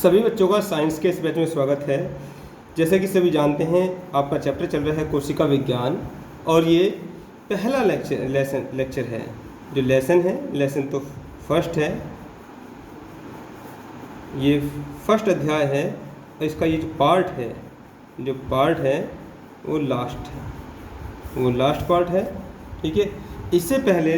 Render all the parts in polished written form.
सभी बच्चों का साइंस के इस बैच में स्वागत है। जैसा कि सभी जानते हैं, आपका चैप्टर चल रहा है कोशिका विज्ञान और ये पहला लेक्चर है। जो लेसन तो फर्स्ट है, ये फर्स्ट अध्याय है। इसका ये जो पार्ट है वो लास्ट पार्ट है। ठीक है, इससे पहले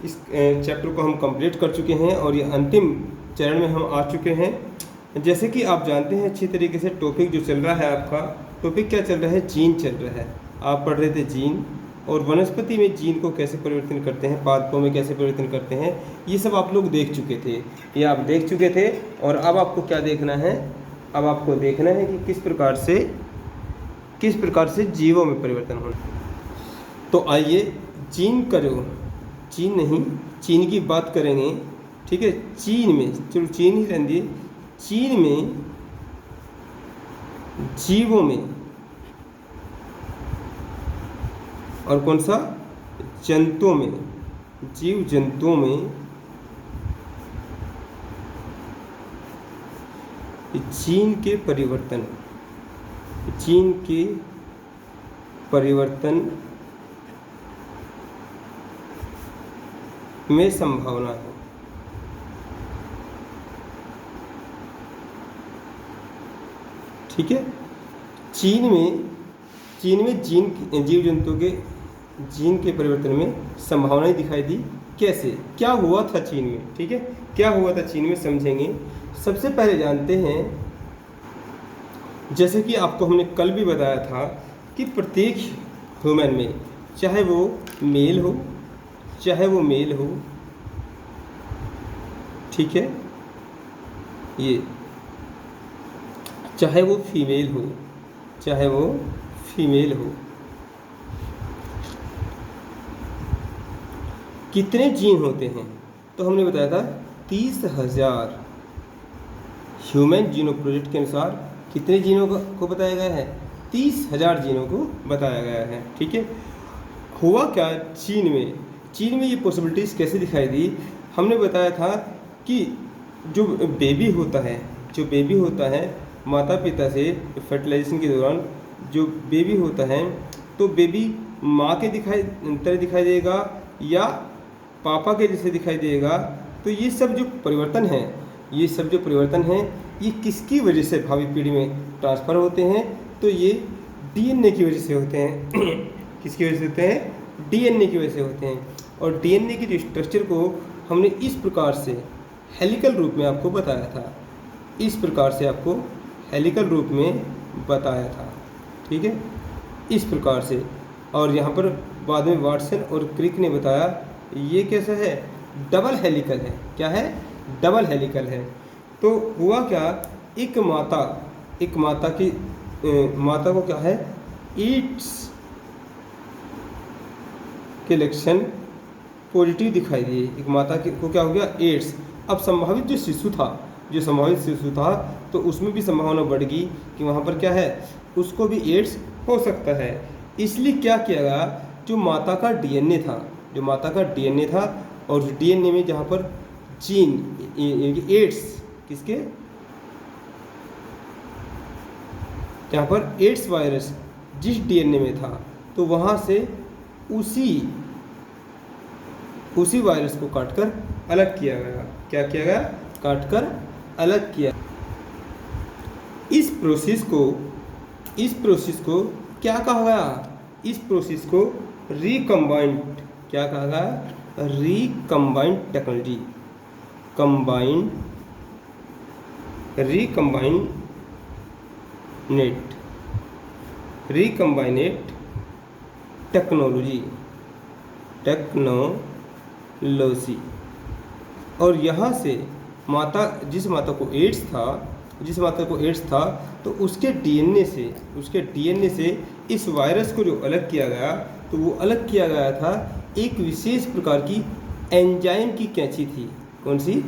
इस चैप्टर को हम कंप्लीट कर चुके हैं और ये अंतिम चरण में हम आ चुके हैं। जैसे कि आप जानते हैं अच्छी तरीके से, टॉपिक जो चल रहा है, आपका टॉपिक क्या चल रहा है? जीन चल रहा है। आप पढ़ रहे थे जीन, और वनस्पति में जीन को कैसे परिवर्तन करते हैं, पादपों में कैसे परिवर्तन करते हैं, ये सब आप लोग देख चुके थे। ये आप देख चुके थे और अब आपको क्या देखना है? अब आपको देखना है कि किस प्रकार से जीवों में परिवर्तन होना। तो आइए चीन की बात करेंगे। ठीक है, चीन में, चलो चीन ही रहने दिए। चीन में जीवों में और कौन सा? जंतुओं में, जीव जंतुओं में जीन के परिवर्तन में संभावना है। ठीक है, चीन में जीव जंतुओं के जीन के परिवर्तन में संभावनाएं दिखाई दी। कैसे, क्या हुआ था चीन में? ठीक है, क्या हुआ था चीन में समझेंगे। सबसे पहले जानते हैं, जैसे कि आपको हमने कल भी बताया था कि प्रत्येक ह्यूमन में, चाहे वो मेल हो ठीक है, ये चाहे वो फीमेल हो, कितने जीन होते हैं? तो हमने बताया था 30,000। ह्यूमन जीनोम प्रोजेक्ट के अनुसार कितने जीनों को बताया गया है? 30,000 जीनों को बताया गया है। ठीक है, हुआ क्या चीन में ये पॉसिबिलिटीज़ कैसे दिखाई दी? हमने बताया था कि जो बेबी होता है माता पिता से फर्टिलाइजेशन के दौरान जो बेबी होता है, तो बेबी माँ के तरह दिखाई देगा या पापा के जैसे दिखाई देगा। तो ये सब जो परिवर्तन हैं ये किसकी वजह से भावी पीढ़ी में ट्रांसफ़र होते हैं? तो ये डीएनए की वजह से होते हैं। किसकी वजह से होते हैं? डीएनए की वजह से होते हैं। और डीएनए के जो स्ट्रक्चर को हमने इस प्रकार से हेलिकल रूप में आपको बताया था। ठीक है, इस प्रकार से। और यहाँ पर बाद में वाटसन और क्रिक ने बताया ये कैसा है? डबल हेलिकल है। क्या है? डबल हेलिकल है। तो हुआ क्या, एक माता को क्या है? एड्स के लक्षण पॉजिटिव दिखाई दिए। एक माता को क्या हो गया? एड्स। अब संभावित जो संभावित शिशु था तो उसमें भी संभावना बढ़ गई कि वहाँ पर क्या है, उसको भी एड्स हो सकता है। इसलिए क्या किया गया, जो माता का डीएनए था और उस डीएनए में जहाँ पर जीन एड्स, किसके? जहाँ पर एड्स वायरस जिस डीएनए में था, तो वहाँ से उसी वायरस को काटकर अलग किया गया। क्या किया गया? काटकर अलग किया। इस प्रोसेस को क्या कहा गया? इस प्रोसेस को रिकम्बाइंड, क्या कहा गया? Recombined technology, recombinant technology. और यहाँ से जिस माता को एड्स था तो उसके डीएनए से इस वायरस को जो अलग किया गया, तो वो अलग किया गया था एक विशेष प्रकार की एंजाइम की कैंची थी। कौन सी?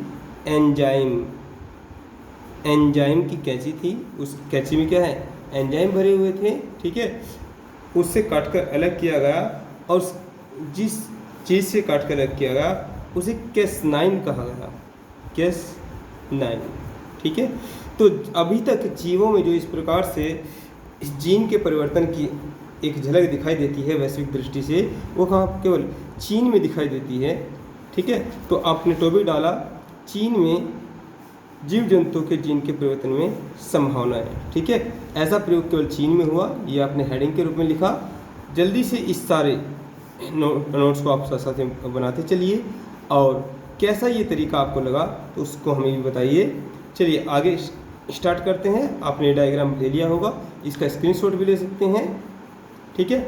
एंजाइम की कैंची थी। उस कैंची में क्या है? एंजाइम भरे हुए थे। ठीक है, उससे काटकर अलग किया गया और जिस चीज़ से काटकर अलग किया गया उसे Cas9 कहा गया। Cas9। ठीक है, तो अभी तक जीवों में जो इस प्रकार से इस जीन के परिवर्तन की एक झलक दिखाई देती है वैश्विक दृष्टि से, वो कहाँ केवल चीन में दिखाई देती है। ठीक है, तो आपने टॉपिक डाला चीन में जीव जंतुओं के जीन के परिवर्तन में संभावना है। ठीक है, ऐसा प्रयोग केवल चीन में हुआ, ये आपने हेडिंग के रूप में लिखा। जल्दी से इस सारे नोट्स को आप साथ साथ में बनाते चलिए, और कैसा ये तरीका आपको लगा तो उसको हमें भी बताइए। चलिए आगे स्टार्ट करते हैं। आपने डायग्राम ले लिया होगा, इसका स्क्रीनशॉट भी ले सकते हैं। ठीक है,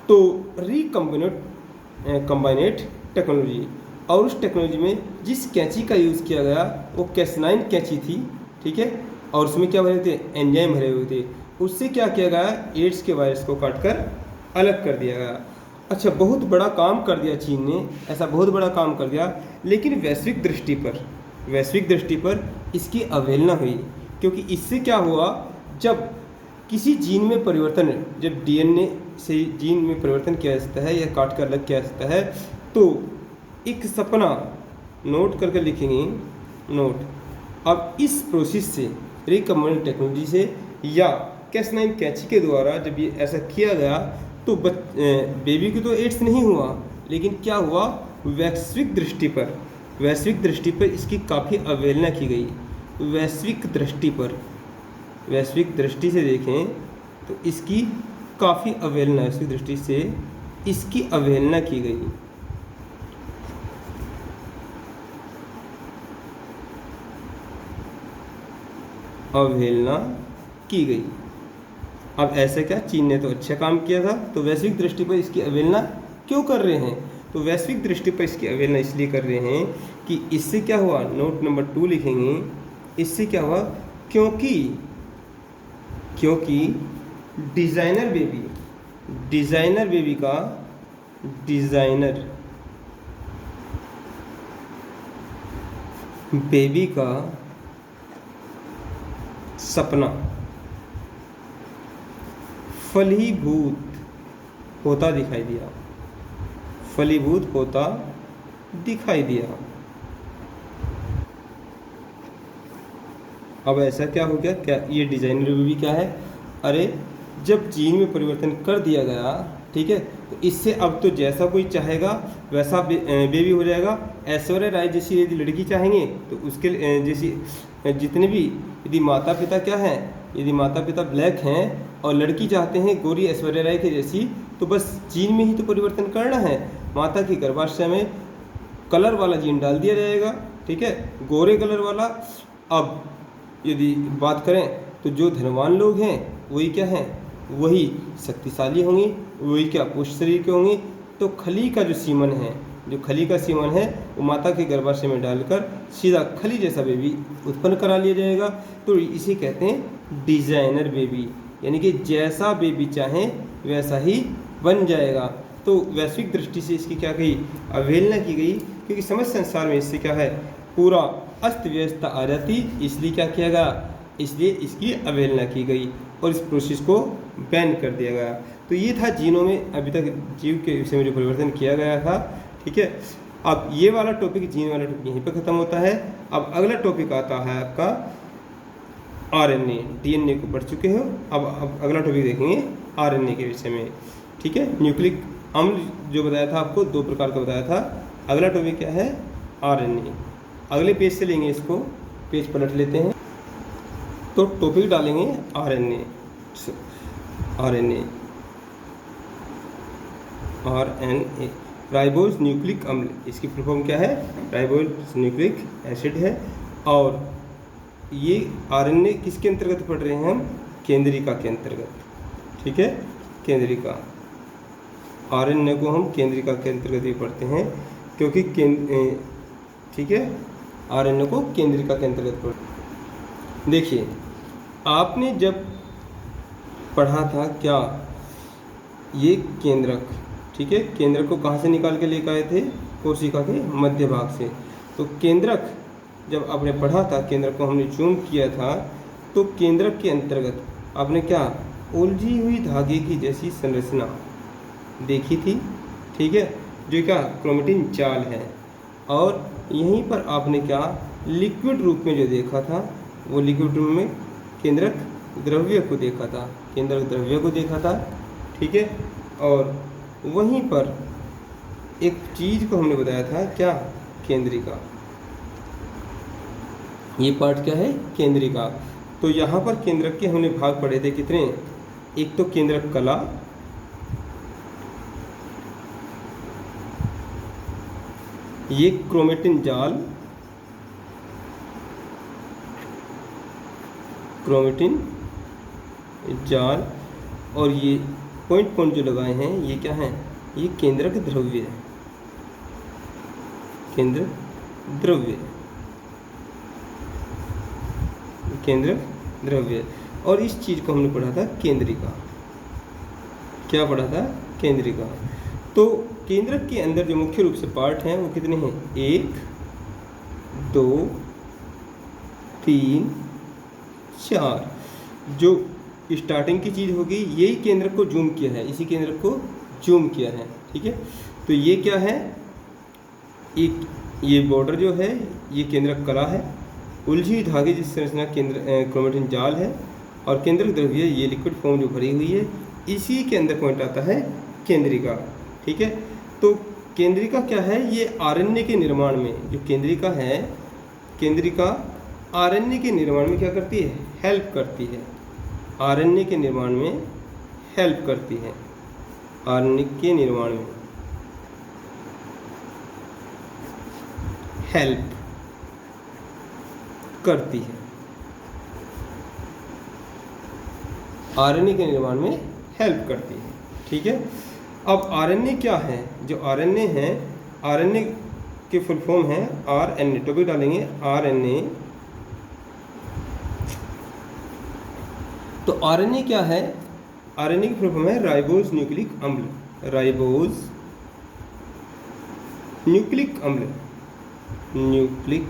तो कंबाइनेट टेक्नोलॉजी, और उस टेक्नोलॉजी में जिस कैंची का यूज़ किया गया वो कैसनाइन कैंची थी। ठीक है, और उसमें क्या भरे थे, एंजाइम भरे हुए थे। उससे क्या किया गया, एड्स के वायरस को काटकर अलग कर दिया गया। अच्छा, बहुत बड़ा काम कर दिया चीन ने, ऐसा बहुत बड़ा काम कर दिया, लेकिन वैश्विक दृष्टि पर इसकी अवहेलना हुई। क्योंकि इससे क्या हुआ, जब किसी जीन में परिवर्तन, जब डीएनए से जीन में परिवर्तन किया जा सकता है या काट कर अलग किया जा सकता है, तो एक सपना नोट करके लिखेंगे, नोट। अब इस प्रोसेस से, रिकम्बाइनेट टेक्नोलॉजी से या कैसनाइन कैंची के द्वारा जब ये ऐसा किया गया, तो बेबी को तो एड्स नहीं हुआ, लेकिन क्या हुआ, वैश्विक दृष्टि पर इसकी काफ़ी अवहेलना की गई। वैश्विक दृष्टि से देखें तो इसकी काफ़ी अवहेलना, वैश्विक दृष्टि से इसकी अवहेलना की गई। अब ऐसा क्या, चीन ने तो अच्छा काम किया था, तो वैश्विक दृष्टि पर इसकी अवहेलना क्यों कर रहे हैं? तो वैश्विक दृष्टि पर इसकी अवहेलना इसलिए कर रहे हैं कि इससे क्या हुआ, नोट नंबर 2 लिखेंगे। इससे क्या हुआ, क्योंकि डिजाइनर बेबी का सपना फलीभूत होता दिखाई दिया। अब ऐसा क्या हो गया, क्या ये डिजाइनर बेबी क्या है, अरे जब जीन में परिवर्तन कर दिया गया, ठीक है, तो इससे अब तो जैसा कोई चाहेगा वैसा बेबी हो जाएगा। ऐश्वर्या राय जैसी यदि लड़की चाहेंगे तो उसके जैसी जितने भी, यदि माता पिता क्या हैं, यदि माता पिता ब्लैक हैं और लड़की चाहते हैं गोरी ऐश्वर्या राय के जैसी, तो बस जीन में ही तो परिवर्तन करना है। माता की गर्भाशय में कलर वाला जीन डाल दिया जाएगा, ठीक है, गोरे कलर वाला। अब यदि बात करें तो जो धनवान लोग हैं वही क्या हैं, वही शक्तिशाली होंगे, वही क्या पुष्ट शरीर के होंगे। तो खली का जो सीमन है वो माता के गर्भाशय में डालकर सीधा खली जैसा बेबी उत्पन्न करा लिया जाएगा। तो इसे कहते हैं डिजाइनर बेबी, यानी कि जैसा बेबी चाहें वैसा ही बन जाएगा। तो वैश्विक दृष्टि से इसकी क्या गई, अवहेलना की गई, क्योंकि समस्त संसार में इससे क्या है, पूरा अस्त व्यवस्था आ जाती, इसलिए क्या किया गया, इसलिए इसकी अवहेलना की गई और इस प्रोसेस को बैन कर दिया गया। तो ये था जीनों में अभी तक जीव के विषय में जो परिवर्तन किया गया था। ठीक है, अब ये वाला टॉपिक, जीन वाला टॉपिक यहीं पर ख़त्म होता है। अब अगला टॉपिक आता है आपका आरएनए, डीएनए को पढ़ चुके हो। अब अगला टॉपिक देखेंगे आरएनए के विषय में। ठीक है, न्यूक्लिक अम्ल जो बताया था आपको, 2 प्रकार का बताया था। अगला टॉपिक क्या है, आरएनए। अगले पेज से लेंगे इसको, पेज पलट लेते हैं तो टॉपिक डालेंगे आरएनए। राइबोज न्यूक्लिक अम्ल, इसकी फुल फॉर्म क्या है, राइबोज न्यूक्लिक एसिड है। और ये आरएनए किसके अंतर्गत पढ़ रहे हैं हम, केंद्रिका के अंतर्गत। ठीक है, केंद्रिका, आरएनए को हम केंद्रिका के अंतर्गत ही पढ़ते हैं, क्योंकि ठीक है, आरएनए को केंद्रिका के अंतर्गत पढ़ते। देखिए, आपने जब पढ़ा था क्या, ये केंद्रक, ठीक है, केंद्रक को कहाँ से निकाल के लेकर आए थे, कोशिका के मध्य भाग से। तो केंद्रक जब आपने पढ़ा था, केंद्रक को हमने जूम किया था, तो केंद्रक के अंतर्गत आपने क्या, उलझी हुई धागे की जैसी संरचना देखी थी। ठीक है, जो क्या क्रोमेटिन जाल है। और यहीं पर आपने क्या लिक्विड रूप में जो देखा था वो लिक्विड रूप में केंद्रक द्रव्य को देखा था, केंद्रक द्रव्य को देखा था, ठीक है। और वहीं पर एक चीज़ को हमने बताया था, क्या, केंद्रिका। ये पार्ट क्या है, केंद्रिका। तो यहाँ पर केंद्रक के हमने भाग पढ़े थे कितने, एक तो केंद्रक कला, ये क्रोमेटिन जाल, क्रोमेटिन जाल, और ये पॉइंट पॉइंट जो लगाए हैं ये क्या हैं, ये केंद्रक द्रव्य है, केंद्रक द्रव्य, केंद्रक द्रव्य। और इस चीज को हमने पढ़ा था केंद्रिका। क्या पढ़ा था, केंद्रिका। तो केंद्रक के अंदर जो मुख्य रूप से पार्ट हैं वो कितने हैं, 1 2 3 4। जो स्टार्टिंग की चीज़ होगी यही केंद्रक को जूम किया है, इसी केंद्रक को जूम किया है, ठीक है। तो ये क्या है, एक ये बॉर्डर जो है ये केंद्रक कला है, उलझी धागे जिस संरचना केंद्र क्रोमेटिन जाल है, और केंद्रक द्रव्य ये लिक्विड फॉर्म जो भरी हुई है, इसी के अंदर पॉइंट आता है केंद्रिका, ठीक है। तो केंद्रिका क्या है, ये आरएनए के निर्माण में, जो केंद्रिका है, केंद्रिका आरएनए के निर्माण में क्या करती है, हेल्प करती है, आरएनए के निर्माण में हेल्प करती है, आरएनए के निर्माण में हेल्प करती है, आरएनए के निर्माण में हेल्प करती है, ठीक है। अब आरएनए क्या है, जो आरएनए है, आरएनए के फुल फॉर्म है आरएनए, टॉपिक डालेंगे आरएनए। तो आरएनए क्या है, आरएनए की फुल फॉर्म है राइबोज न्यूक्लिक अम्ल, राइबोज न्यूक्लिक अम्ल, न्यूक्लिक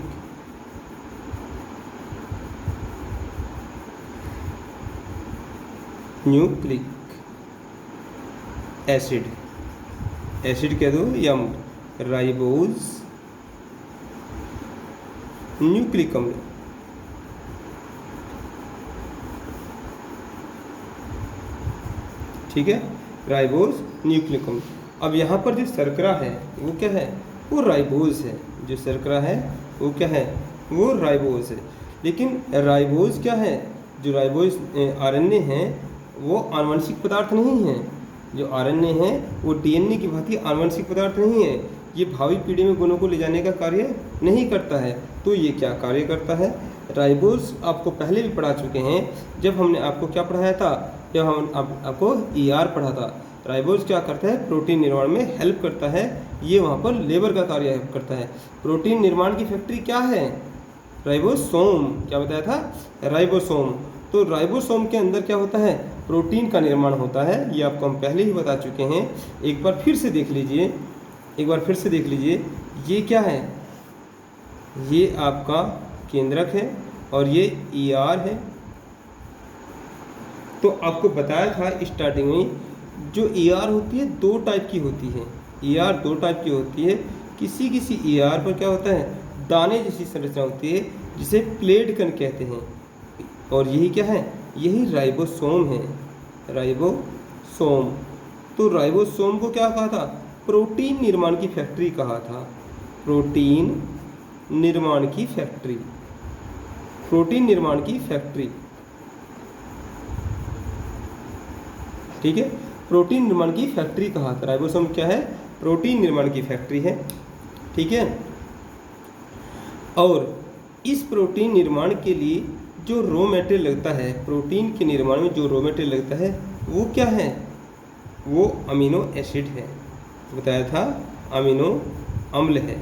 न्यूक्लिक एसिड, एसिड कह दो या अम्ल, राइबोज न्यूक्लिक अम्ल। ठीक है, राइबोज न्यूक्लिक अम्ल। अब यहाँ पर जो शर्करा है वो क्या है, वो राइबोज है, जो शर्करा है वो क्या है, वो राइबोज है। लेकिन राइबोज क्या है, जो राइबोज आरएनए है वो आनुवंशिक पदार्थ नहीं है, जो आरएनए है वो डीएनए की भांति आनुवंशिक पदार्थ नहीं है, ये भावी पीढ़ी में गुणों को ले जाने का कार्य नहीं करता है। तो ये क्या कार्य करता है, राइबोज आपको पहले भी पढ़ा चुके हैं, जब हमने आपको क्या पढ़ाया था, जब हम आपको ईआर पढ़ा था। राइबोज क्या करता है, प्रोटीन निर्माण में हेल्प करता है, ये वहाँ पर लेबर का कार्य हेल्प करता है। प्रोटीन निर्माण की फैक्ट्री क्या है, राइबोसोम, क्या बताया था, राइबोसोम। तो राइबोसोम के अंदर क्या होता है, प्रोटीन का निर्माण होता है, ये आपको हम पहले ही बता चुके हैं। एक बार फिर से देख लीजिए, एक बार फिर से देख लीजिए, ये क्या है, ये आपका केंद्रक है और ये ईआर है। तो आपको बताया था स्टार्टिंग में, जो ईआर होती है दो टाइप की होती है, ईआर दो टाइप की होती है। किसी किसी ईआर पर क्या होता है, दाने जैसी संरचना होती है जिसे प्लेट कण कहते हैं, और यही क्या है, यही राइबोसोम है, राइबोसोम। तो राइबोसोम को क्या कहा था, प्रोटीन निर्माण की फैक्ट्री कहा था, प्रोटीन निर्माण की फैक्ट्री, प्रोटीन निर्माण की फैक्ट्री, ठीक है, प्रोटीन निर्माण की फैक्ट्री कहा था। राइबोसोम क्या है, प्रोटीन निर्माण की फैक्ट्री है, ठीक है। और इस प्रोटीन निर्माण के लिए जो रॉ मटेरियल लगता है, प्रोटीन के निर्माण में जो रॉ मटेरियल लगता है वो क्या है, वो अमीनो एसिड है, बताया था अमीनो अम्ल है।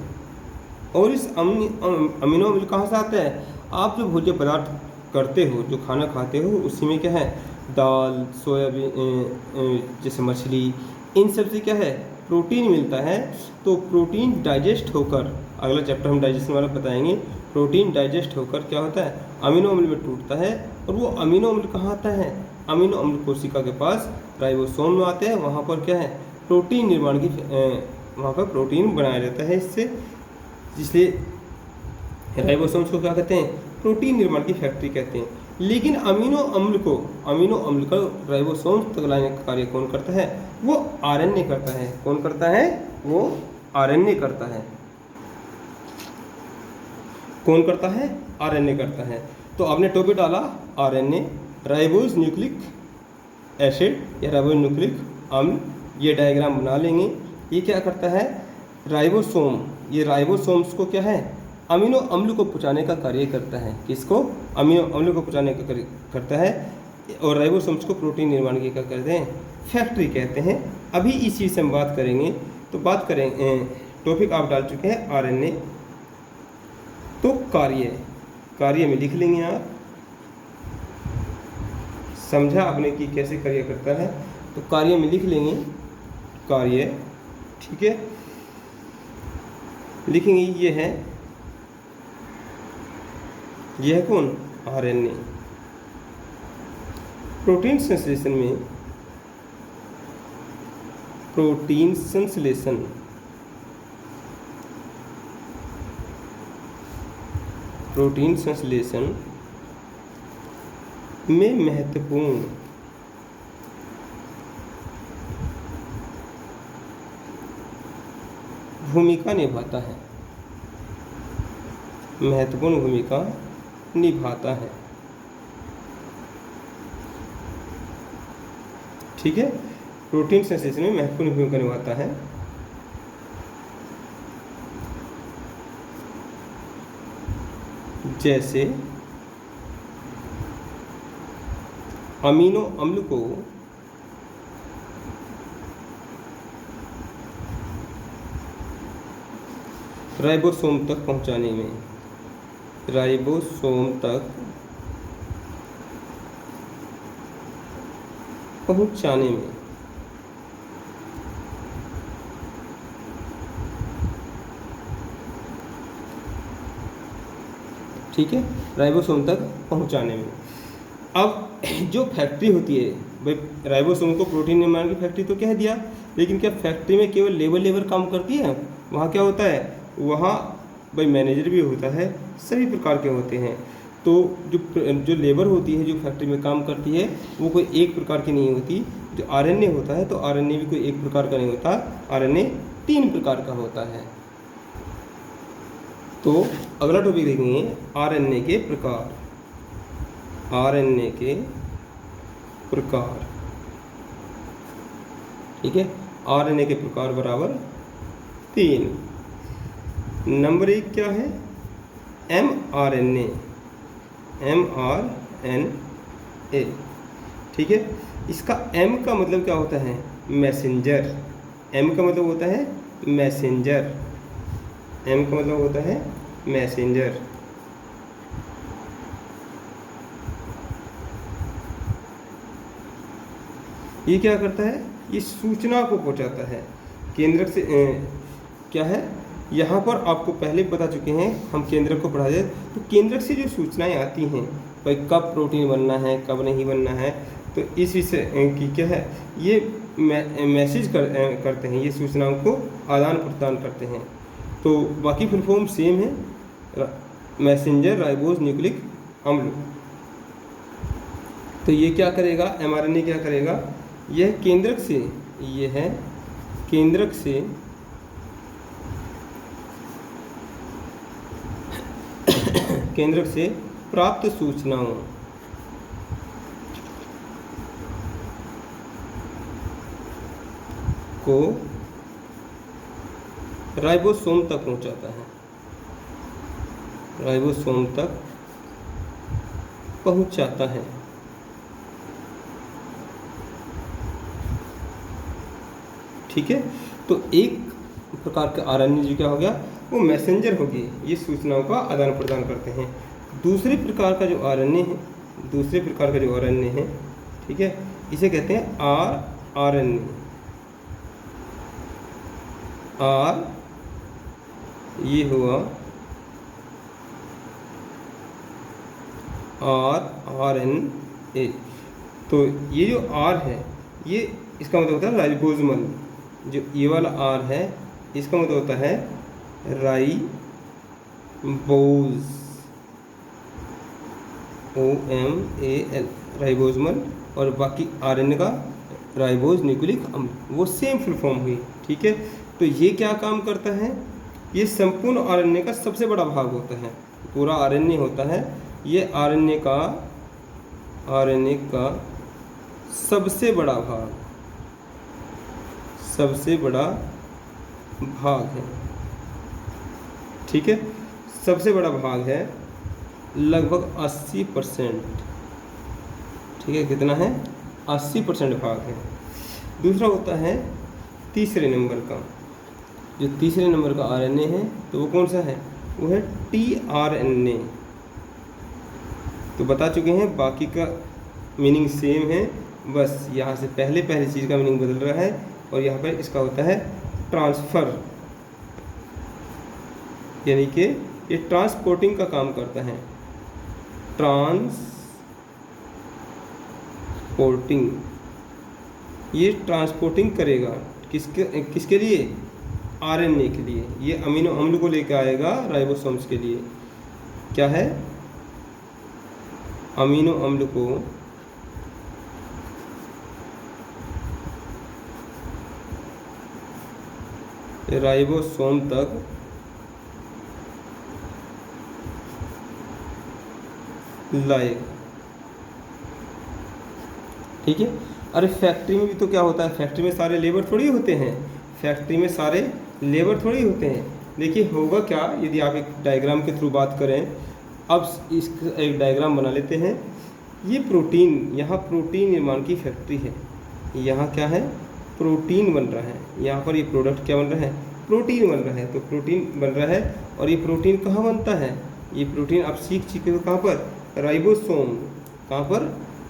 और इस अमीनो अम्ल कहाँ से आता है, आप जो भोज्य पदार्थ करते हो, जो खाना खाते हो, उसी में क्या है, दाल, सोयाबीन, जैसे मछली, इन सब से क्या है, प्रोटीन मिलता है। तो प्रोटीन डाइजेस्ट होकर, अगला चैप्टर हम डाइजेशन वाला बताएंगे, प्रोटीन डाइजेस्ट होकर क्या होता है, अमीनो अम्ल में टूटता है। और वो अमीनो अम्ल कहाँ आता है, अमीनो अम्ल कोशिका के पास राइबोसोम में आते हैं, वहाँ पर क्या है, प्रोटीन निर्माण की, वहाँ पर प्रोटीन बनाया जाता है इससे, इसलिए राइबोसोम्स को क्या कहते हैं, प्रोटीन निर्माण की फैक्ट्री कहते हैं। लेकिन अमीनो अम्ल का राइबोसोम तक लाने का कार्य कौन करता है? वो आरएनए करता है। कौन करता है? वो आरएनए करता है। कौन करता है? आरएनए करता है। तो आपने टॉपिक डाला आरएनए, राइबोज न्यूक्लिक एसिड या राइबोज न्यूक्लिक अम्ल, ये डायग्राम बना लेंगे। ये क्या करता है? राइबोसोम, ये राइबोसोम्स को क्या है? अमीनो अम्ल को पहुंचाने का कार्य करता है। किसको? अमीनो अम्ल को पहुंचाने का कार्य करता है। और राइबोसोम्स को प्रोटीन निर्माण की क्या कहते हैं? फैक्ट्री कहते हैं। अभी इस चीज़ से हम बात करेंगे। तो बात करें, टॉपिक आप डाल चुके हैं आरएनए, तो कार्य में लिख लेंगे आप। समझा आपने कि कैसे कार्य करता है? तो कार्य में लिख लेंगे कार्य, ठीक है। लिखेंगे ये है कौन? आरएनए। प्रोटीन संश्लेषण में प्रोटीन संश्लेषण में महत्वपूर्ण भूमिका निभाता है। महत्वपूर्ण भूमिका निभाता है, ठीक है। प्रोटीन संश्लेषण में महत्वपूर्ण भूमिका निभाता है। जैसे अमीनो अम्ल को राइबोसोम तक पहुंचाने में, राइबोसोम तक पहुंचाने में ठीक है, राइबोसोम तक पहुंचाने में। अब जो फैक्ट्री होती है भाई, राइबोसोम को प्रोटीन निर्माण की फैक्ट्री तो कह दिया, लेकिन क्या फैक्ट्री में केवल लेबर काम करती है? वहाँ क्या होता है? वहाँ भाई मैनेजर भी होता है, सभी प्रकार के होते हैं। तो जो लेबर होती है, जो फैक्ट्री में काम करती है, वो कोई एक प्रकार की नहीं होती। जो आरएनए होता है, तो आरएनए भी कोई एक प्रकार का नहीं होता, आरएनए 3 प्रकार का होता है। तो अगला टॉपिक देखेंगे आरएनए के प्रकार। आरएनए के प्रकार, ठीक है। आरएनए के प्रकार बराबर 3। नंबर 1 क्या है? mRNA, mRNA, ठीक है। इसका M का मतलब क्या होता है? मैसेंजर। M का मतलब होता है मैसेंजर। M का मतलब होता है मैसेंजर। ये क्या करता है? ये सूचना को पहुंचाता है केंद्रक से। क्या है? यहाँ पर आपको पहले बता चुके हैं हम, केंद्रक को पढ़ा जाए तो केंद्रक से जो सूचनाएं आती हैं भाई, कब प्रोटीन बनना है, कब नहीं बनना है, तो इस विषय की क्या है, ये मैसेज करते हैं, ये सूचनाओं को आदान प्रदान करते हैं। तो बाकी फुल फॉर्म सेम है, मैसेंजर राइबोज न्यूक्लिक अम्ल। तो ये क्या करेगा? mRNA क्या करेगा? यह केंद्रक से, ये है केंद्रक से प्राप्त सूचनाओं को राइबोसोम तक पहुंचाता है, राइबोसोम तक पहुंचाता है, ठीक है। तो एक प्रकार का आरएनए जो क्या हो गया, वो मैसेंजर होगी, ये सूचनाओं का आदान प्रदान करते हैं। दूसरे प्रकार का जो आरएनए है, ठीक है, इसे कहते हैं आरएनए। ये हुआ आरएनए। तो ये जो आर है, ये इसका मतलब होता है राइबोसोमल। जो ये वाला आर है, इसका मतलब होता है राइबोज, OMAL राइबोसोमल, और बाकी RNA का राइबोज न्यूक्लिक अम्ल, वो सेम फुल फॉर्म हुई। ठीक है, तो ये क्या काम करता है, ये संपूर्ण RNA का सबसे बड़ा भाग होता है, पूरा RNA होता है, ये RNA का सबसे बड़ा भाग है। ठीक है, सबसे बड़ा भाग है, लगभग 80%। ठीक है, कितना है, 80% भाग है। दूसरा होता है तीसरे नंबर का, जो तीसरे नंबर का RNA है, तो वो कौन सा है, वो है tRNA। तो बता चुके हैं, बाकी का मीनिंग सेम है, बस यहाँ से पहले चीज़ का मीनिंग बदल रहा है, और यहाँ पर इसका होता है ट्रांसफ़र, यानी कि ये ट्रांसपोर्टिंग का काम करता है, ट्रांसपोर्टिंग, ये ट्रांसपोर्टिंग करेगा किसके लिए, RNA के लिए। ये अमीनो अम्ल को लेकर आएगा राइबोसोम्स के लिए, क्या है, अमीनो अम्ल को राइबोसोम तक लाएगा। ठीक है, अरे फैक्ट्री में भी तो क्या होता है, फैक्ट्री में सारे लेबर थोड़ी होते हैं, देखिए होगा क्या, यदि आप एक डायग्राम के थ्रू बात करें, अब इस एक डायग्राम बना लेते हैं। ये प्रोटीन, यहाँ प्रोटीन निर्माण की फैक्ट्री है, यहाँ क्या है, प्रोटीन बन रहा है, यहाँ पर ये प्रोडक्ट क्या बन रहा है, प्रोटीन बन रहा है। तो प्रोटीन बन रहा है, और ये प्रोटीन कहाँ बनता है, ये प्रोटीन आप सीख चुके हो कहाँ पर, राइबोसोम, कहाँ पर,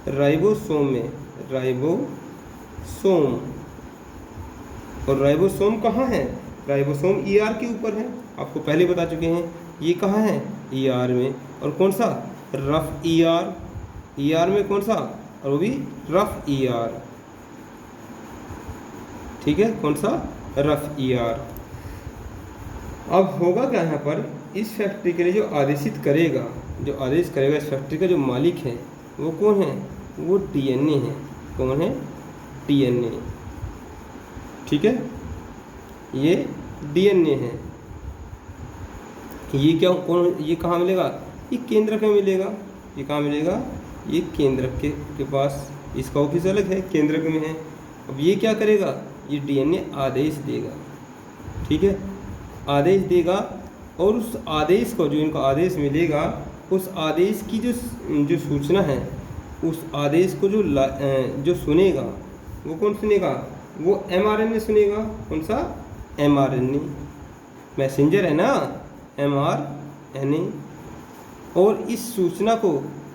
राइबोसोम में, राइबोसोम। और राइबोसोम कहाँ है, राइबोसोम ER के ऊपर है, आपको पहले बता चुके हैं। ये कहाँ है, ER में, और कौन सा, रफ ER में कौन सा, और वो भी रफ ER। ठीक है, कौन सा, रफ ER। अब होगा क्या यहाँ पर, इस फैक्ट्री के लिए जो आदेश करेगा इस फैक्ट्री का जो मालिक है वो कौन है, वो DNA है। कौन है, DNA। ठीक है, ये DNA है। ये कहाँ मिलेगा, ये केंद्रक में मिलेगा। ये कहाँ मिलेगा, ये केंद्रक के पास, इसका ऑफिस अलग है, केंद्रक में है। अब ये क्या करेगा, ये DNA आदेश देगा। ठीक है, आदेश देगा, और उस आदेश को, जो इनको आदेश मिलेगा, उस आदेश की जो सूचना है, उस आदेश को जो सुनेगा, वो कौन सुनेगा, वो mRNA सुनेगा। कौन सा, mRNA, मैसेंजर है ना, mRNA। और इस सूचना को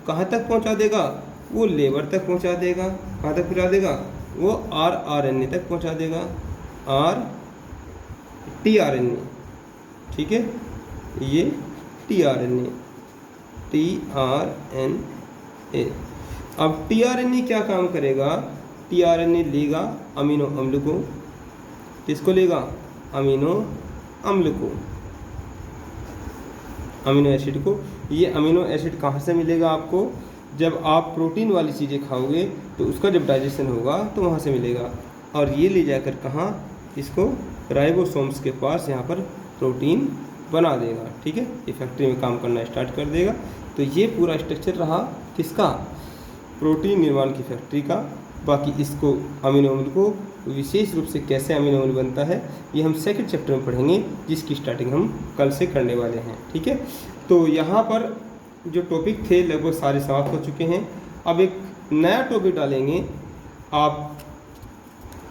कहाँ तक पहुँचा देगा, वो लेबर तक पहुँचा देगा। कहाँ तक पहुँचा देगा, वो rRNA तक पहुँचा देगा, tRNA। ठीक है, ये tRNA। अब tRNA क्या काम करेगा, tRNA लेगा अमीनो अम्ल को, किसको लेगा, अमीनो अम्ल को, अमीनो एसिड को। ये अमीनो एसिड कहाँ से मिलेगा आपको, जब आप प्रोटीन वाली चीज़ें खाओगे तो उसका जब डाइजेशन होगा तो वहाँ से मिलेगा। और ये ले जाकर कहाँ, इसको राइबोसोम्स के पास यहाँ पर प्रोटीन बना देगा। ठीक है, ये फैक्ट्री में काम करना स्टार्ट कर देगा। तो ये पूरा स्ट्रक्चर रहा किसका, प्रोटीन निर्माण की फैक्ट्री का। बाकी इसको अमीनो अम्ल को विशेष रूप से कैसे अमीनो अम्ल बनता है, ये हम सेकंड चैप्टर में पढ़ेंगे, जिसकी स्टार्टिंग हम कल से करने वाले हैं। ठीक है, तो यहाँ पर जो टॉपिक थे लगभग सारे समाप्त हो चुके हैं। अब एक नया टॉपिक डालेंगे आप,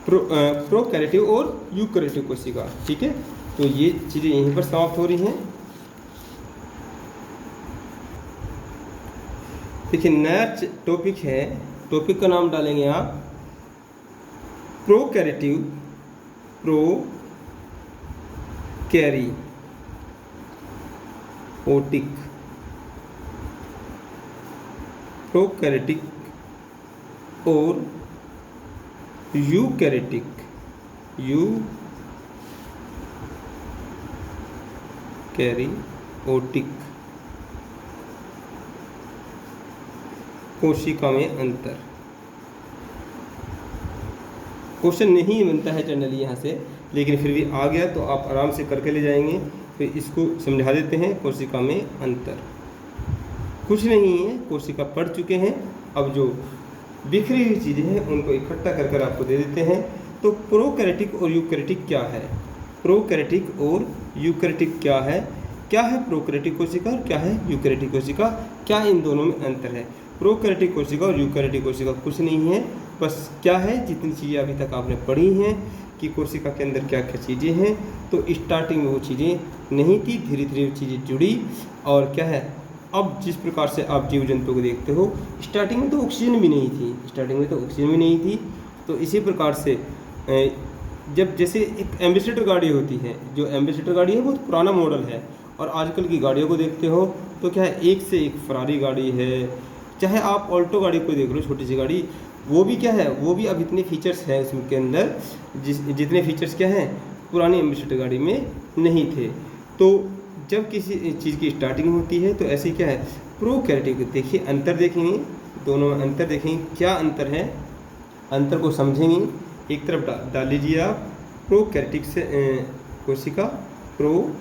प्रोकैरियोटिक और यूकैरियोटिक कोशिका। ठीक है, तो ये चीज़ें यहीं पर समाप्त हो रही हैं। देखिए, नया टॉपिक है, टॉपिक का नाम डालेंगे आप प्रोकैरियोटिक और यूकैरियोटिक कोशिका में अंतर। क्वेश्चन नहीं बनता है जनरली यहाँ से, लेकिन फिर भी आ गया तो आप आराम से करके ले जाएंगे। फिर इसको समझा देते हैं, कोशिका में अंतर कुछ नहीं है, कोशिका पढ़ चुके हैं। अब जो बिखरी हुई चीज़ें हैं उनको इकट्ठा कर कर आपको दे देते हैं। तो प्रोकैरियोटिक और यूकैरियोटिक क्या है, प्रोकैरियोटिक और यूकैरियोटिक क्या है प्रोकैरियोटिक कोशिका और क्या है यूकैरियोटिक कोशिका, क्या इन दोनों में अंतर है। प्रोकैरियोटिक कोशिका और यूकैरियोटिक कोशिका कुछ नहीं है, बस क्या है, जितनी चीज़ें अभी तक आपने पढ़ी हैं कि कोशिका के अंदर क्या क्या चीज़ें हैं। तो स्टार्टिंग में वो चीज़ें नहीं थी, धीरे धीरे वो चीज़ें जुड़ी। और क्या है, अब जिस प्रकार से आप जीव जंतु को देखते हो, स्टार्टिंग में तो ऑक्सीजन भी नहीं थी, तो इसी प्रकार से जब जैसे एक एम्बेसडर गाड़ी होती है, जो एम्बेसडर गाड़ी है बहुत पुराना मॉडल है, और आजकल की गाड़ियों को देखते हो तो क्या है, एक से एक फरारी गाड़ी है, चाहे आप ऑल्टो गाड़ी को देख लो, छोटी सी गाड़ी, वो भी क्या है, वो भी अब इतने फीचर्स हैं उसके अंदर जितने फीचर्स क्या हैं पुरानी एम्बेसडर गाड़ी में नहीं थे। तो जब किसी चीज़ की स्टार्टिंग होती है तो ऐसे क्या है, प्रोकैरियोटिक, देखिए अंतर देखेंगे, दोनों में अंतर देखेंगे, क्या अंतर है, अंतर को समझेंगे। एक तरफ डाल लीजिए आप प्रोकैरियोटिक से कोशिका, प्रोकैरियोटिक,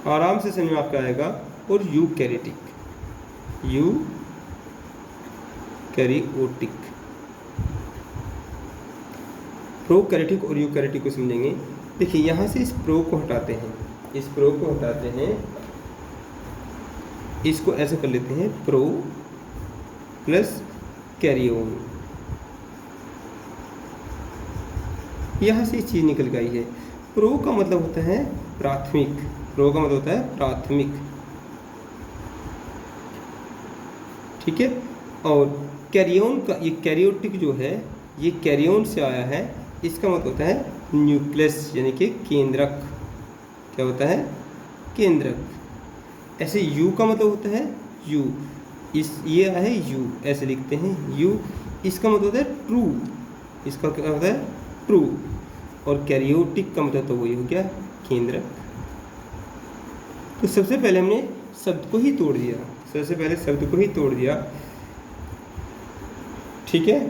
आराम से समझ में आपका आएगा। और यूकैरियोटिक, यूकैरियोटिक, प्रोकैरियोटिक और यूकैरियोटिक को समझेंगे। देखिए यहाँ से इस प्रो को हटाते हैं, इसको ऐसे कर लेते हैं, प्रो प्लस कैरियोन, यहाँ से चीज़ निकल गई है। प्रो का मतलब होता है प्राथमिक, ठीक है। और कैरियोन का, ये कैरियोटिक जो है ये कैरियोन से आया है, इसका मतलब होता है न्यूक्लियस, यानी कि केंद्रक। क्या होता है, केंद्रक। ऐसे यू का मतलब होता है यू, ये आया है यू, ऐसे लिखते हैं यू, इसका मतलब होता है ट्रू, इसका क्या होता है ट्रू। और कैरियोटिक का मतलब तो वही हो गया केंद्रक। तो सबसे पहले हमने शब्द को ही तोड़ दिया, ठीक है।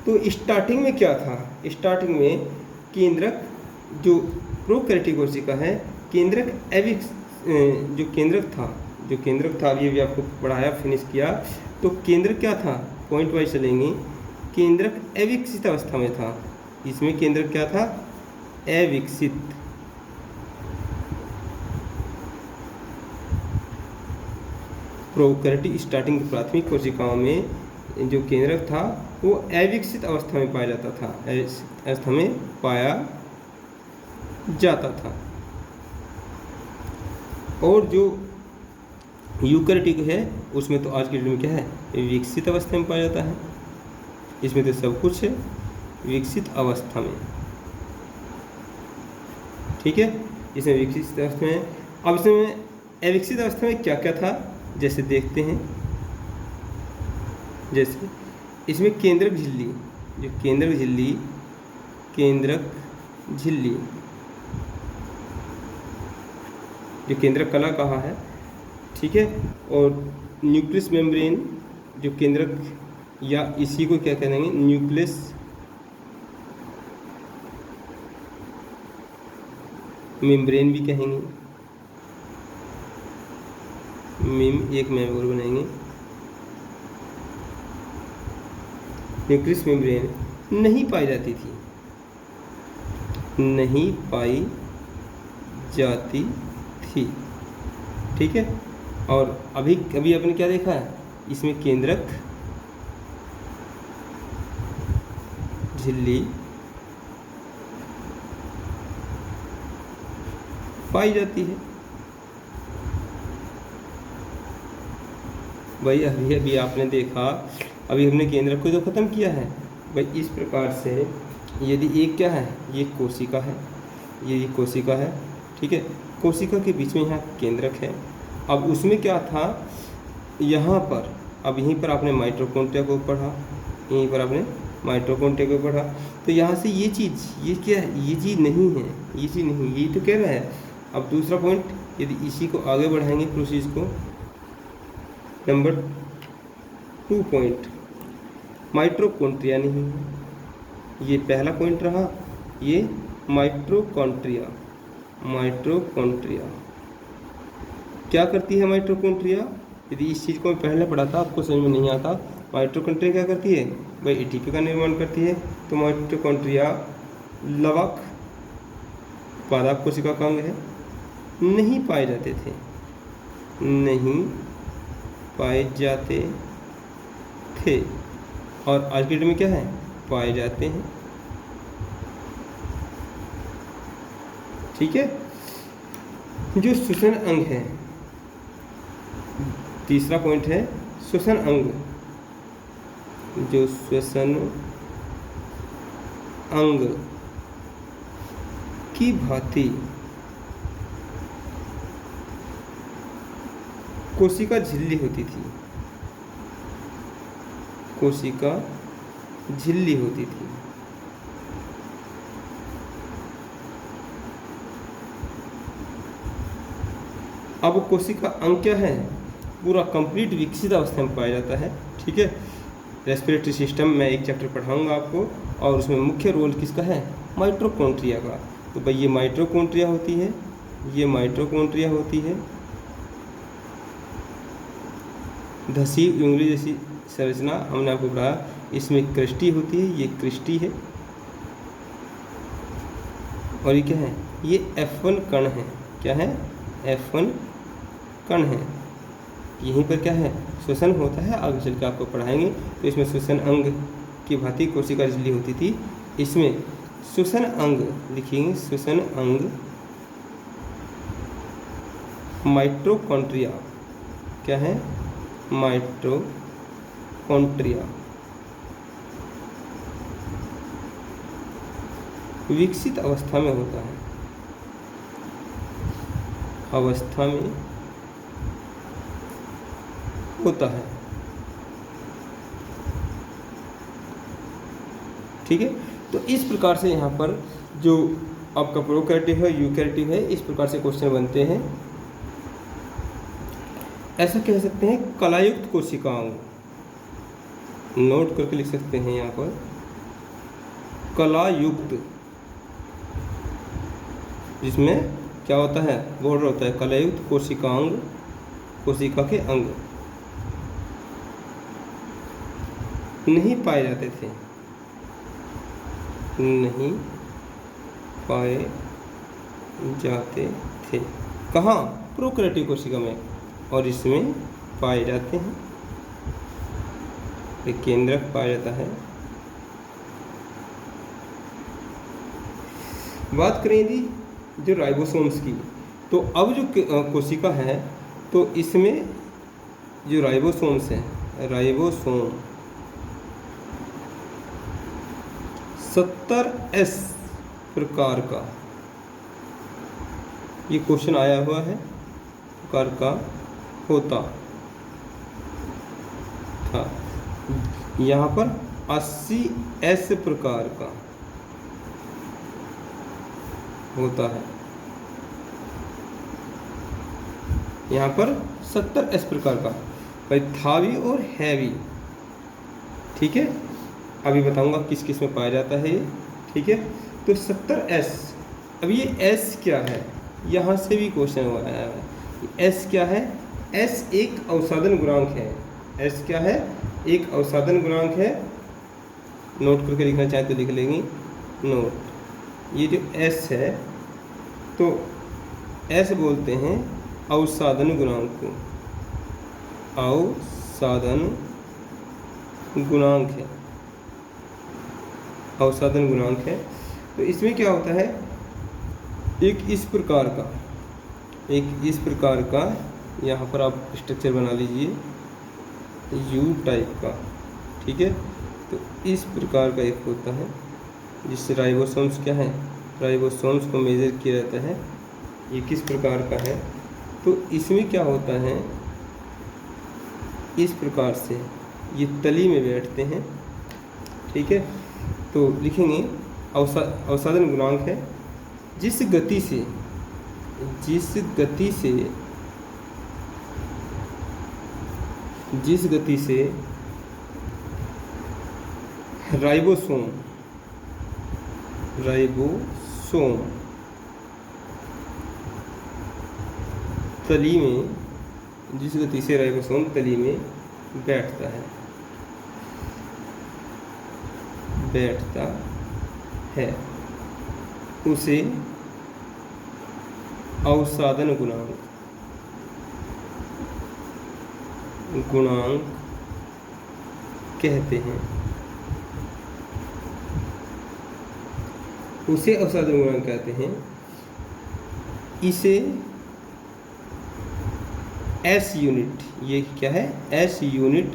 तो स्टार्टिंग में क्या था, स्टार्टिंग में केंद्रक, जो प्रोकैरियोटिक कोशिका है, केंद्रक एविक्स, जो केंद्रक था अभी आपको पढ़ाया, फिनिश किया। तो केंद्रक क्या था, पॉइंट वाइज चलेंगे। केंद्रक अविकसित अवस्था में था, इसमें केंद्रक क्या था, अविकसित। प्रोकैरियोटिक स्टार्टिंग प्राथमिक कोशिकाओं में जो केंद्रक था वो अविकसित अवस्था में पाया जाता था, और जो यूकैरियोटिक है उसमें तो आज के डेट में क्या है, विकसित अवस्था में पाया जाता है। इसमें तो सब कुछ है विकसित अवस्था में, ठीक है। इसमें विकसित अवस्था में, अब इसमें अविकसित अवस्था में क्या क्या था, जैसे देखते हैं। जैसे इसमें केंद्रक झिल्ली, जो केंद्रक झिल्ली, जो केंद्रक कला कहा है, ठीक है। और न्यूक्लियस मेम्ब्रेन, जो केंद्रक, या इसी को क्या कहेंगे, न्यूक्लियस मेम्ब्रेन भी कहेंगे, एक मेम्ब्रेन बनाएंगे। न्यूक्लियस मेम्ब्रेन नहीं पाई जाती थी, ठीक है। और अभी आपने क्या देखा है, इसमें केंद्रक झिल्ली पाई जाती है। भाई अभी आपने देखा, अभी हमने केंद्रक को तो ख़त्म किया है। भाई इस प्रकार से यदि एक क्या है, ये कोशिका है, ये कोशिका है, ठीक है। कोशिका के बीच में यहाँ केंद्रक है। अब उसमें क्या था, यहाँ पर, अब यहीं पर आपने माइटोकॉन्ड्रिया को पढ़ा, तो यहाँ से ये चीज़, ये क्या है, ये चीज़ नहीं है, ये तो कह रहा है अब दूसरा पॉइंट, यदि इसी को आगे बढ़ाएंगे प्रोसेस को, नंबर 2 पॉइंट, माइटोकॉन्ड्रिया नहीं है, ये पहला पॉइंट रहा, ये माइटोकॉन्ड्रिया। माइटोकॉन्ड्रिया क्या करती है माइटोकॉन्ड्रिया? यदि इस चीज़ को मैं पहले पढ़ा था, आपको समझ में नहीं आता, माइटोकॉन्ड्रिया क्या करती है भाई? एटीपी का निर्माण करती है। तो माइटोकॉन्ड्रिया लवक पादप कोशिका का अंग है, नहीं पाए जाते थे, नहीं पाए जाते थे, और आज के डेट में क्या है? पाए जाते हैं। ठीक है। जो श्वसन अंग है, तीसरा पॉइंट है श्वसन अंग। जो श्वसन अंग की भांति कोशिका झिल्ली होती थी, कोशिका झिल्ली होती थी। अब कोशिका अंग क्या है? पूरा कंप्लीट विकसित अवस्था में पाया जाता है। ठीक है। रेस्पिरेटरी सिस्टम में एक चैप्टर पढ़ाऊंगा आपको, और उसमें मुख्य रोल किसका है? माइटोकॉन्ड्रिया का। तो भाई ये माइटोकॉन्ड्रिया होती है, ये माइटोकॉन्ड्रिया होती है। धसी उंगली जैसी संरचना हमने आपको पढ़ाया, इसमें क्रिस्टी होती है, ये क्रिस्टी है। और ये क्या है? ये F1 कण है। क्या है? F1 कण है। यहीं पर क्या है? श्वसन होता है, आगे चल के आपको पढ़ाएंगे। तो इसमें श्वसन अंग की भांति कोशिका झिल्ली होती थी। इसमें श्वसन अंग लिखेंगे, श्वसन अंग माइटोकॉन्ड्रिया। क्या है? माइटोकॉन्ड्रिया विकसित अवस्था में होता है, अवस्था में होता है। ठीक है। तो इस प्रकार से यहाँ पर जो आपका प्रोकैरियोटिक है, यूकैरियोटिक है, इस प्रकार से क्वेश्चन बनते हैं। ऐसा कह सकते हैं कलायुक्त कोशिकाओं, नोट करके लिख सकते हैं यहाँ पर, कलायुक्त, जिसमें क्या होता है? बॉर्डर होता है। कलायुक्त कोशिकांग, कोशिका के अंग नहीं पाए जाते थे, नहीं पाए जाते थे। कहाँ? प्रोकैरियोटिक कोशिका में, और इसमें पाए जाते हैं। एक केंद्रक पाया जाता है। बात करें यदि जो राइबोसोम्स की, तो अब जो कोशिका है, तो इसमें जो राइबोसोम्स हैं, राइबोसोम 70S प्रकार का, ये क्वेश्चन आया हुआ है, प्रकार का होता था। यहाँ पर 80S प्रकार का होता है, यहाँ पर 70S प्रकार का। भाई थावी और हैवी, ठीक है, अभी बताऊंगा किस किस में पाया जाता है ये। ठीक है। तो 70S, अब ये S क्या है? यहाँ से भी क्वेश्चन हुआ है। S क्या है? S एक अवसादन गुणांक है। S क्या है? एक अवसादन गुणांक है। नोट करके लिखना चाहे तो लिख लेंगे, नोट। ये जो S है, तो S बोलते हैं अवसादन गुणांक को, अवसादन गुणांक है, अवसादन गुणांक है। तो इसमें क्या होता है? एक इस प्रकार का, एक इस प्रकार का, यहाँ पर आप स्ट्रक्चर बना लीजिए U टाइप का। ठीक है। तो इस प्रकार का एक होता है, जिससे राइबोसोम्स क्या है? राइबोसोम्स को मेजर किया जाता है। ये किस प्रकार का है? तो इसमें क्या होता है? इस प्रकार से ये तली में बैठते हैं। ठीक है। तो लिखेंगे अवसादन गुणांक है, जिस गति से जिस गति से राइबोसोम तली में, जिस गति से राइबोसोम तली में बैठता है उसे अवसादन गुणांक कहते हैं। उसे अवसादन गुणांक कहते हैं। इसे एस यूनिट, ये क्या है, एस यूनिट,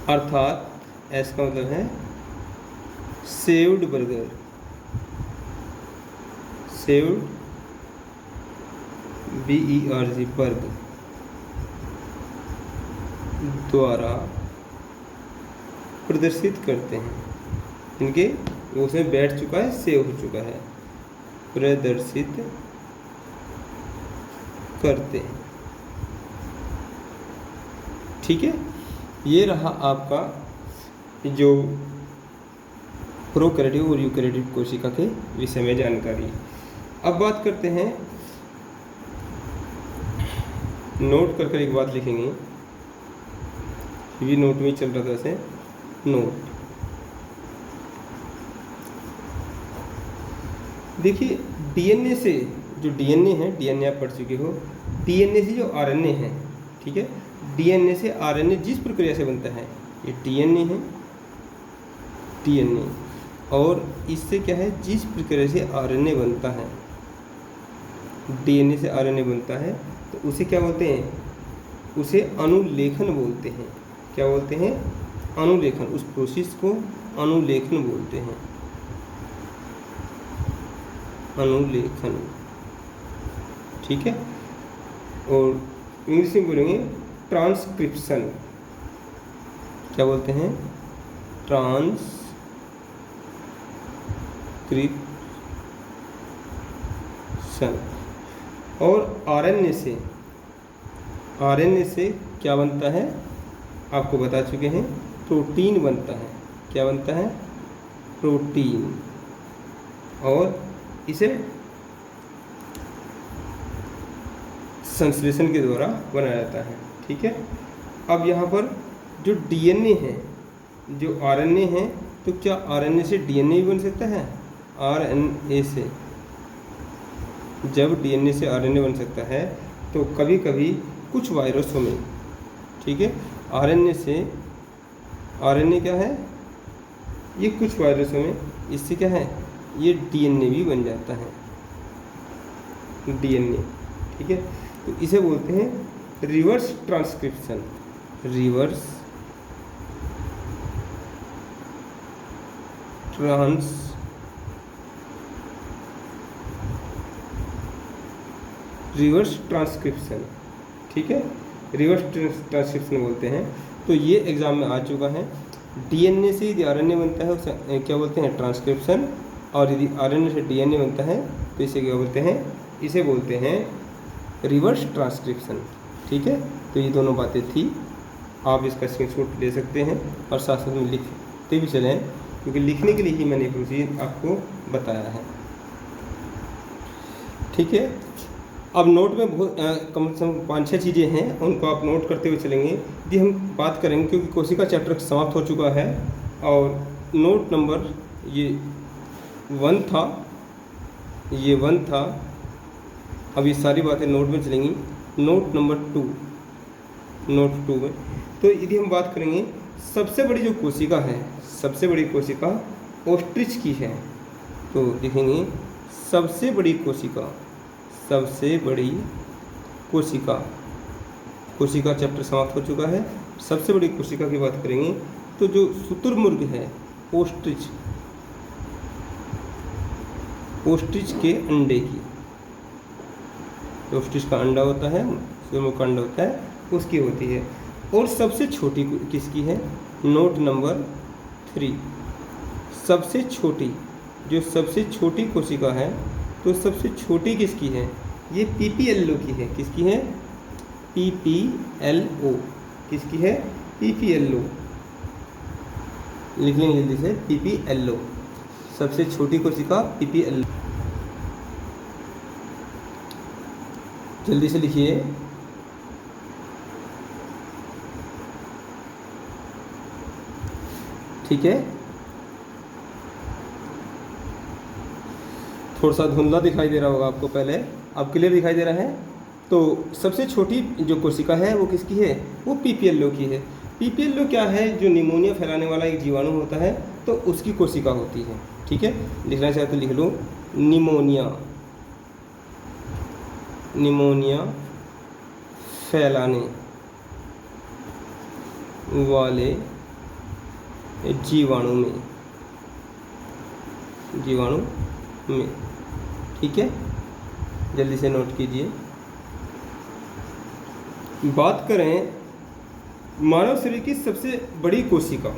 अर्थात एस का मतलब है सेव्ड बर्गर, BERG बर्ग द्वारा प्रदर्शित करते हैं। इनके वो उसमें बैठ चुका है, सेव हो चुका है, प्रदर्शित करते हैं। ठीक है, ये रहा आपका जो प्रोकैरियोटिक और यूकैरियोटिक कोशिका के विषय में जानकारी। अब बात करते हैं, नोट कर एक बात लिखेंगे, ये नोट में चल रहा था ऐसे नोट। देखिए डीएनए से, जो डीएनए है, डीएनए आप पढ़ चुके हो, डीएनए से जो आरएनए है, ठीक है, डीएनए से आरएनए जिस प्रक्रिया से बनता है, ये डीएनए है, डीएनए, और इससे क्या है, जिस प्रक्रिया से आरएनए बनता है, डीएनए से आरएनए बनता है, तो उसे क्या बोलते हैं, उसे अनुलेखन बोलते हैं। क्या बोलते हैं, अनुलेखन। उस प्रोसेस को अनुलेखन बोलते हैं, अनुलेखन। ठीक है, और इंग्लिश में बोलेंगे ट्रांसक्रिप्शन। क्या बोलते हैं, ट्रांसक्रिप्शन। और आरएनए से क्या बनता है, आपको बता चुके हैं, प्रोटीन बनता है। क्या बनता है, प्रोटीन, और इसे संश्लेषण के द्वारा बनाया जाता है। ठीक है, अब यहाँ पर जो डीएनए है, जो आरएनए है, तो क्या आरएनए से डीएनए भी बन सकता है? आरएनए से, जब डीएनए से आरएनए बन सकता है, तो कभी कभी कुछ वायरसों में, ठीक है, आरएनए से, आरएनए क्या है, ये कुछ वायरसों में इससे क्या है, ये डीएनए भी बन जाता है, डीएनए। ठीक है, तो इसे बोलते हैं रिवर्स ट्रांसक्रिप्शन। Reverse transcription. ठीक है, रिवर्स ट्रांसक्रिप्शन बोलते हैं। तो ये एग्जाम में आ चुका है। डीएनए से यदि आरएनए बनता है उसे क्या बोलते हैं, ट्रांसक्रिप्शन, और यदि आरएनए से डीएनए बनता है तो इसे क्या बोलते हैं, इसे बोलते हैं रिवर्स ट्रांसक्रिप्शन। ठीक है, तो ये दोनों बातें थी, आप इसका स्क्रीनशॉट ले सकते हैं और साथ साथ में लिखते भी चलें, क्योंकि लिखने के लिए ही मैंने प्रोसीजर आपको बताया है। ठीक है, अब नोट में बहुत कम से कम 5-6 चीज़ें हैं, उनको आप नोट करते हुए चलेंगे। यदि हम बात करेंगे, क्योंकि कोशिका चैप्टर समाप्त हो चुका है, और नोट नंबर ये 1 था, ये 1 था। अब ये सारी बातें नोट में चलेंगी। नोट नंबर 2, नोट 2 में तो यदि हम बात करेंगे, सबसे बड़ी जो कोशिका है, सबसे बड़ी कोशिका ओस्ट्रिच की है, तो लिखेंगे सबसे बड़ी कोशिका, सबसे बड़ी कोशिका। कोशिका चैप्टर समाप्त हो चुका है। सबसे बड़ी कोशिका की बात करेंगे तो जो शुतुरमुर्ग है, ओस्ट्रिच, ओस्ट्रिच के अंडे की, ओस्ट्रिच का अंडा होता है, शुतुरमुर्ग का अंडा होता है, उसकी होती है। और सबसे छोटी किसकी है, नोट नंबर 3, सबसे छोटी जो सबसे छोटी कोशिका है, तो सबसे छोटी किसकी है? ये PPLO की है। किसकी है? PPLO। किसकी है? PPLO। लिख लेंगे जल्दी से, PPLO, सबसे छोटी कोशिका PPLO। जल्दी से लिखिए। ठीक है, थोड़ा सा धुंधला दिखाई दे रहा होगा आपको, पहले अब क्लियर दिखाई दे रहा है। तो सबसे छोटी जो कोशिका है वो किसकी है? वो PPLO की है। PPLO क्या है? जो निमोनिया फैलाने वाला एक जीवाणु होता है, तो उसकी कोशिका होती है। ठीक है, लिखना चाहे तो लिख लो, निमोनिया, निमोनिया फैलाने वाले जीवाणु में, जीवाणु में। ठीक है, जल्दी से नोट कीजिए। बात करें मानव शरीर की सबसे बड़ी कोशिका,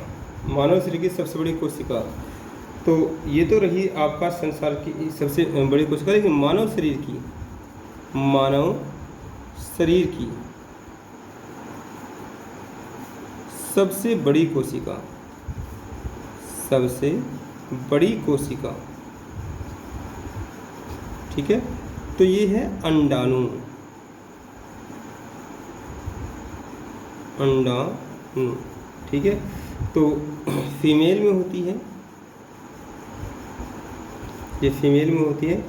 मानव शरीर की सबसे बड़ी कोशिका, तो ये तो रही आपका संसार की सबसे बड़ी कोशिका, लेकिन मानव शरीर की, मानव शरीर की सबसे बड़ी कोशिका, सबसे बड़ी कोशिका, ठीक है, तो ये है अंडाणु, अंडाणु। ठीक है, तो फीमेल में होती है, ये फीमेल में होती है।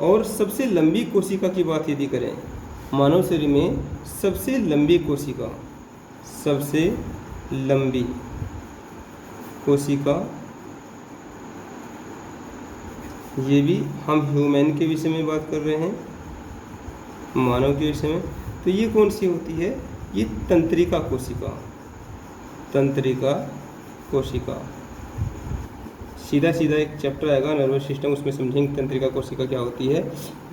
और सबसे लंबी कोशिका की बात यदि करें, मानव शरीर में सबसे लंबी कोशिका, सबसे लंबी कोशिका, ये भी हम ह्यूमन के विषय में बात कर रहे हैं, मानव के विषय में। तो ये कौन सी होती है? ये तंत्रिका कोशिका, तंत्रिका कोशिका। सीधा सीधा एक चैप्टर आएगा नर्वस सिस्टम, उसमें समझेंगे तंत्रिका कोशिका क्या होती है।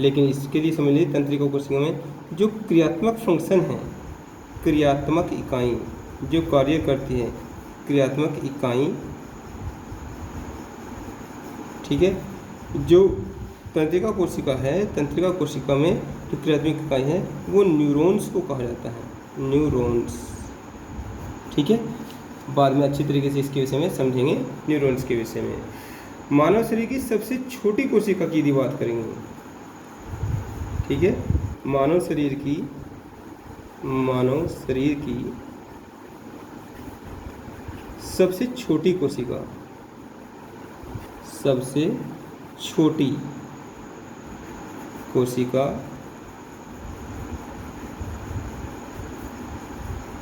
लेकिन इसके लिए समझ लीजिए, तंत्रिका कोशिका में जो क्रियात्मक फंक्शन है, क्रियात्मक इकाई जो कार्य करती है, क्रियात्मक इकाई, ठीक है, जो तंत्रिका कोशिका है, तंत्रिका कोशिका में जो क्रियात्मक इकाई है वो न्यूरॉन्स को कहा जाता है, न्यूरॉन्स। ठीक है, बाद में अच्छी तरीके से इसके विषय में समझेंगे, न्यूरॉन्स के विषय में। मानव शरीर की सबसे छोटी कोशिका की यदि बात करेंगे, ठीक है, मानव शरीर की, मानव शरीर की सबसे छोटी कोशिका, सबसे छोटी कोशिका,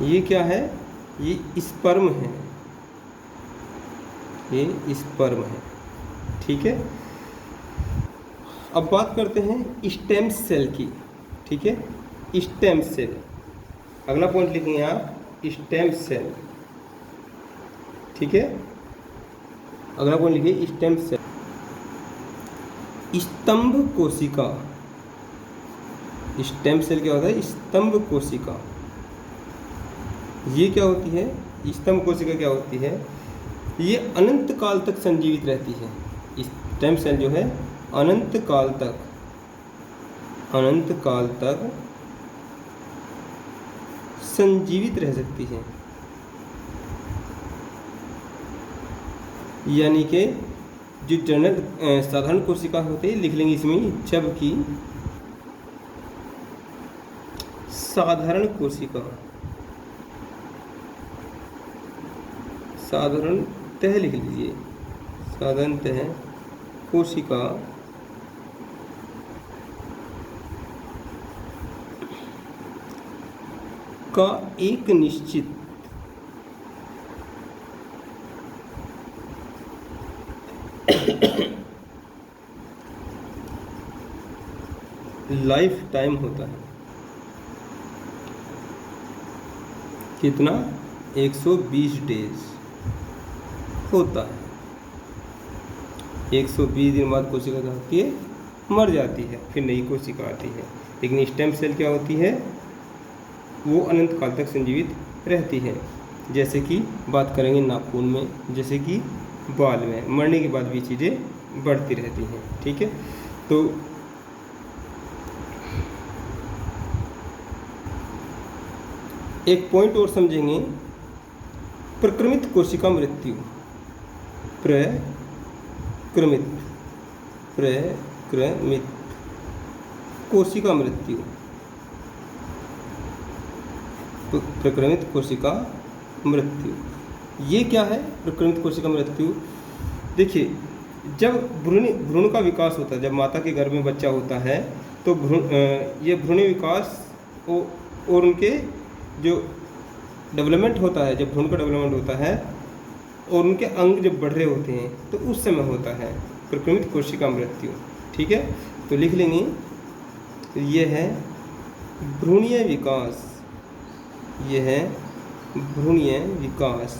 ये क्या है? ये स्पर्म है, ये स्पर्म है। ठीक है, अब बात करते हैं स्टेम सेल की। ठीक है, स्टेम सेल, अगला पॉइंट लिखेंगे आप, स्टेम सेल। ठीक है, अगला पॉइंट लिखिए स्टेम सेल। स्तंभ कोशिका, स्टेम सेल क्या होता है? स्तंभ कोशिका। ये क्या होती है? स्तंभ कोशिका क्या होती है? ये अनंत काल तक संजीवित रहती है। स्टेम सेल जो है अनंत काल तक, अनंत काल तक संजीवित रह सकती है। यानी कि जो जनरल साधारण कोशिका होते हैं, लिख लेंगे इसमें, जबकि साधारण कोशिका, साधारणतः लिख लीजिए, साधारणतः कोशिका का एक निश्चित लाइफ टाइम होता है। कितना? 120 डेज होता है। 120 दिन बाद कोशिका क्या होती है? मर जाती है, फिर नई कोशिका आती है। लेकिन स्टेम सेल क्या होती है? वो अनंत काल तक संजीवित रहती है। जैसे कि बात करेंगे नाखून में, जैसे कि बाल में, मरने के बाद भी चीज़ें बढ़ती रहती हैं। ठीक है, तो एक पॉइंट और समझेंगे, प्रक्रमित कोशिका मृत्यु। प्रक्रमित कोशिका मृत्यु, प्रक्रमित कोशिका मृत्यु, ये क्या है प्रक्रमित कोशिका मृत्यु? देखिए, जब भ्रूण का विकास होता है, जब माता के गर्भ में बच्चा होता है तो ये भ्रूण विकास और उनके जो डेवलपमेंट होता है, जब भ्रूण का डेवलपमेंट होता है और उनके अंग जब बढ़ रहे होते हैं तो उस समय होता है प्रक्रमित कोशिका मृत्यु। ठीक है, तो लिख लेंगे, ये है भ्रूणीय विकास, ये है भ्रूणीय विकास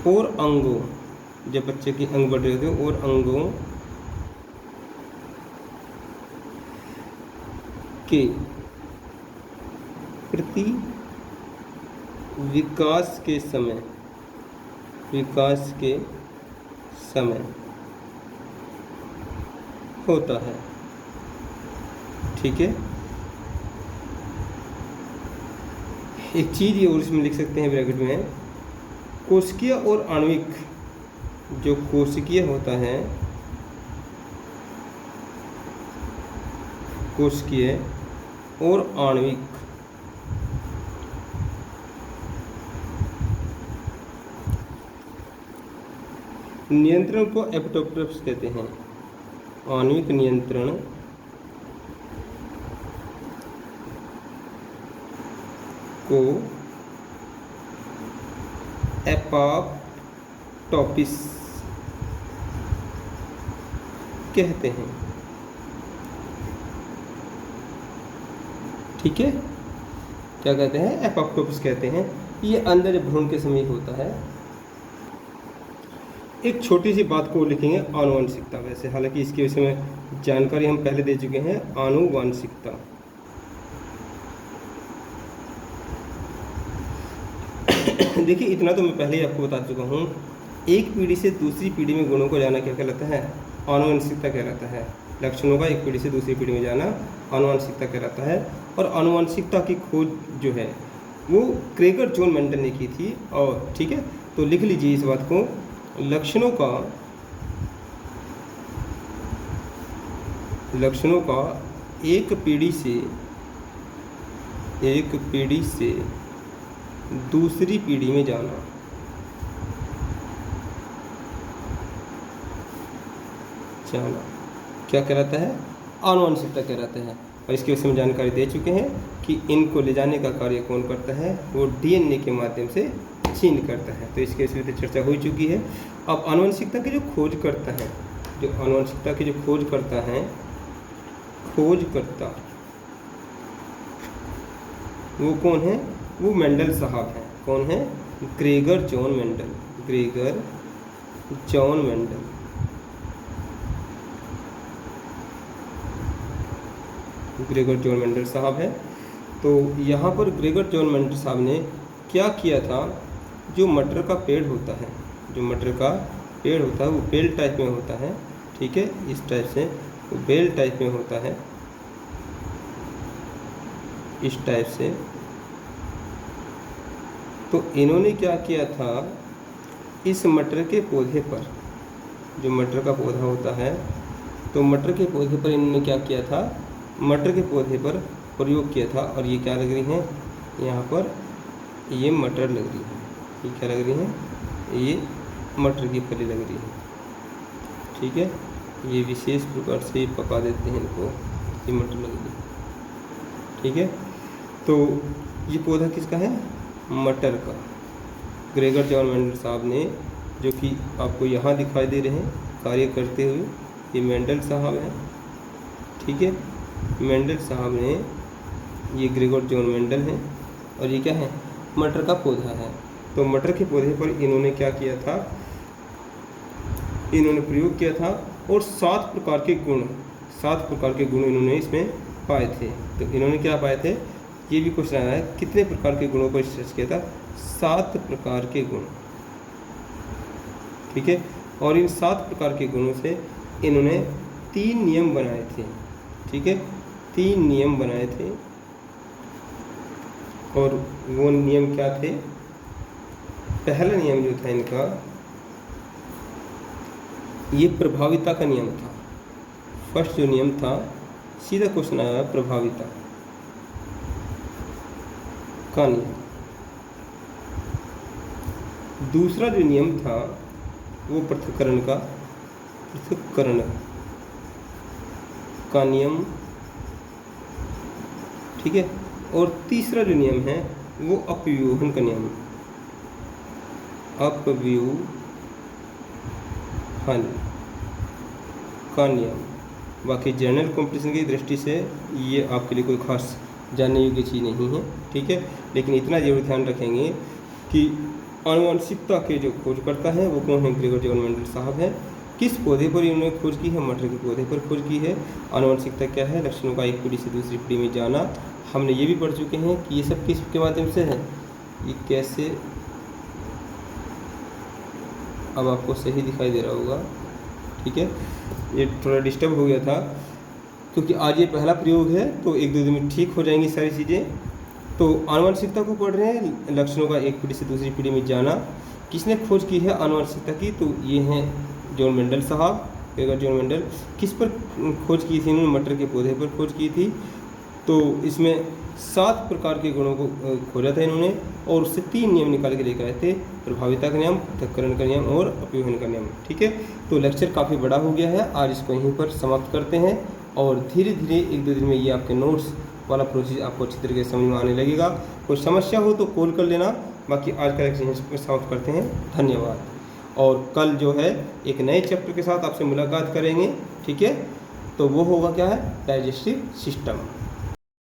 और अंगों, जब बच्चे के अंग बढ़ रहे होते हैं और अंगों के प्रति विकास के समय होता है। ठीक है, एक चीज़ ये और इसमें लिख सकते हैं ब्रैकेट में, कोशिकीय और आणविक, जो कोशिकीय होता है, कोशिकीय और आणविक नियंत्रण को एपोप्टोसिस कहते हैं। आणविक नियंत्रण को एपोप्टोसिस कहते हैं। ठीक है, क्या कहते हैं? एपोप्टोसिस कहते हैं। ये अंदर भ्रूण के समय होता है। एक छोटी सी बात को लिखेंगे, आनुवंशिकता। वैसे हालांकि इसके विषय में जानकारी हम पहले दे चुके हैं, आनुवंशिकता। देखिए, इतना तो मैं पहले ही आपको बता चुका हूँ, एक पीढ़ी से दूसरी पीढ़ी में गुणों को जाना क्या कहलाता है? आनुवंशिकता कहलाता है। लक्षणों का एक पीढ़ी से दूसरी पीढ़ी में जाना आनुवंशिकता कहलाता है। और आनुवंशिकता की खोज जो है वो क्रेगर जॉन मेंडल ने की थी। और ठीक है, तो लिख लीजिए इस बात को, लक्षणों का एक पीढ़ी से दूसरी पीढ़ी में जाना क्या कहलाता है? आनुवंशिकता कहलाता है। और इसके विषय में जानकारी दे चुके हैं कि इनको ले जाने का कार्य कौन करता है? वो डीएनए के माध्यम से चीन करता है। तो इसके विषय में चर्चा हो चुकी है। अब आनुवंशिकता की जो खोज करता है, वो कौन है? वो मेंडल साहब हैं। कौन है? Gregor John Mendel. Gregor John Mendel साहब है। तो यहाँ पर ग्रेगर जॉन मेंडल साहब ने क्या किया था? जो मटर का पेड़ होता है, वो बेल टाइप में होता है। ठीक है, इस टाइप से वो बेल टाइप में होता है, इस टाइप से। तो इन्होंने क्या किया था? इस मटर के पौधे पर, जो मटर का पौधा होता है, तो मटर के पौधे पर इन्होंने क्या किया था? मटर के पौधे पर प्रयोग किया था। और ये क्या लग रही हैं? यहाँ पर ये मटर लग रही है। ये क्या लग रही है? ये मटर की फली लग रही है। ठीक है, ये विशेष प्रकार से पका देते हैं इनको, ये मटर लग रही है। ठीक है, तो ये पौधा किसका है? मटर का। ग्रेगर जॉन मेंडल साहब ने, जो कि आपको यहाँ दिखाई दे रहे हैं कार्य करते हुए, ये मेंडल साहब हैं। ठीक है, मेंडल साहब ने, ये ग्रेगर जॉन मेंडल हैं। और ये क्या है? मटर का पौधा है। तो मटर के पौधे पर इन्होंने क्या किया था? इन्होंने प्रयोग किया था और 7 प्रकार के गुण इन्होंने इसमें पाए थे। तो इन्होंने क्या पाए थे? ये भी क्वेश्चन आया है, कितने प्रकार के गुणों पर रिसर्च किया था? 7 प्रकार के गुण। ठीक है। और इन 7 प्रकार के गुणों से इन्होंने 3 नियम बनाए थे, ठीक है, 3 नियम बनाए थे। और वो नियम क्या थे? पहला नियम जो था इनका, ये प्रभाविता का नियम था। फर्स्ट जो नियम था, सीधा क्वेश्चन आया प्रभाविता का नियम। दूसरा जो नियम था वो पृथक्करण का नियम, ठीक है। और तीसरा जो नियम है वो अपव्यूहन का नियम, अपव्यूहन का नियम। बाकी जनरल कॉम्पिटिशन की दृष्टि से ये आपके लिए कोई खास जानने योग्य चीज़ नहीं है, ठीक है। लेकिन इतना जरूर ध्यान रखेंगे कि आनुवंशिकता के जो खोजकर्ता हैं वो कौन है? ग्रेगर जॉन मेंडल साहब हैं। किस पौधे पर इन्होंने खोज की है? मटर के पौधे पर खोज की है। आनुवंशिकता क्या है? लक्षणों का एक पीढ़ी से दूसरी पीढ़ी में जाना। हमने ये भी पढ़ चुके हैं कि ये सब किसके माध्यम से है, ये कैसे, अब आपको सही दिखाई दे रहा होगा, ठीक है। ये थोड़ा डिस्टर्ब हो गया था क्योंकि आज ये पहला प्रयोग है, तो 1-2 दिन में ठीक हो जाएंगी सारी चीज़ें। तो आनुवंशिकता को पढ़ रहे हैं, लक्षणों का एक पीढ़ी से दूसरी पीढ़ी में जाना। किसने खोज की है आनुवंशिकता की? तो ये हैं जॉन मेंडल साहब, ग्रेगर जॉन मेंडल। किस पर खोज की थी इन्होंने? मटर के पौधे पर खोज की थी। तो इसमें 7 प्रकार के गुणों को खोजा था इन्होंने और उससे 3 नियम निकाल के लेकर आए थे, प्रभाविता का नियम, पृथक्करण का नियम और अपव्यूहन का नियम, ठीक है। तो लेक्चर काफ़ी बड़ा हो गया है, आज इसको यहीं पर समाप्त करते हैं और धीरे धीरे 1-2 दिन में ये आपके नोट्स वाला प्रोसेस आपको अच्छी तरीके से समझ में आने लगेगा। कोई समस्या हो तो कॉल कर लेना। बाकी आज का लेक्चर समाप्त करते हैं, धन्यवाद। और कल जो है एक नए चैप्टर के साथ आपसे मुलाकात करेंगे, ठीक है। तो वो होगा क्या है? Digestive system.